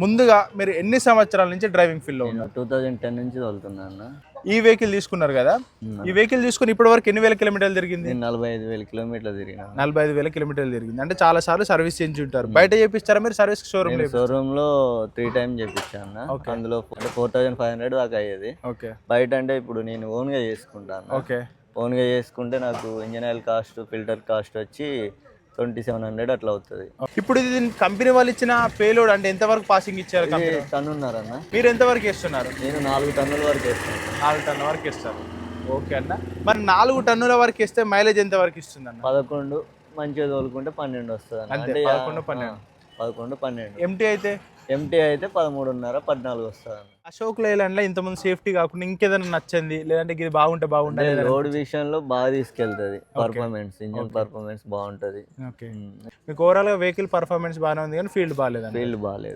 ముందుగా మీరు ఎన్ని సంవత్సరాల నుంచి డ్రైవింగ్ ఫీల్డ్లో నేను ఉన్నారు? 2010 నుంచి తోలుతున్నాను. ఈ వెహికల్ తీసుకున్నారు కదా, ఈ వెహికల్ తీసుకుని ఇప్పటి వరకు ఎన్ని వేల కిలోమీటర్లు తిరిగింది? నేను 45,000 కిలోమీటర్లు తిరిగిన. 45,000 కిలోమీటర్లు తిరిగింది. అంటే చాలా సార్లు సర్వీస్ చేయించి ఉంటారు. బయట చేపిస్తారా మీరు సర్వీస్ షోరూమ్? షోరూమ్ లో 3 టైమ్స్ చేపించాను. అందులో 4,500 దాకా అయ్యేది. ఓకే. బయట అంటే ఇప్పుడు నేను ఓన్ గా చేసుకుంటాను. ఓకే. ఓన్ గా చేసుకుంటే నాకు engine oil cost, filter cost వచ్చి 2,700 అట్లా అవుతుంది. ఇప్పుడు ఇది కంపెనీ వాళ్ళు ఇచ్చిన పేలోడ్ అంటే ఎంత వరకు పాసింగ్ ఇచ్చారు? టన్నున్నారన్న. మీరు ఎంత వరకు ఇస్తున్నారు? నేను 4 టన్నుల వరకు వేస్తాను. 4 టన్నుల వరకు ఇస్తారు. ఓకే అన్న. మరి 4 టన్నుల వరకు ఇస్తే మైలేజ్ ఎంత వరకు ఇస్తుంది అన్న? 11 మంచిగా తోలుకుంటే 12 వస్తుంది అన్న. అంటే 11, 12. ఎంటీ అయితే? ఎంటీ అయితే 13.5, 14 వస్తుంది అన్న. అశోక్ లేలాండ్ లో ఇంతకుముందు సేఫ్టీ కాకుండా ఇంకేదైనా నచ్చింది లేదంటే ఇది బాగుంటే బాగుంటుంది? రోడ్ విషయంలో బాగా తీసుకెళ్తుంది. పర్ఫార్మెన్స్, ఇంజన్ పర్ఫార్మెన్స్ బాగుంటది. ఓకే. మీకు ఓవరాల్ గా వెహికల్ పర్ఫార్మెన్స్ బాగానే ఉంది కానీ ఫీల్డ్ బాగాలేదు. ఫీల్డ్ బాగాలేదు.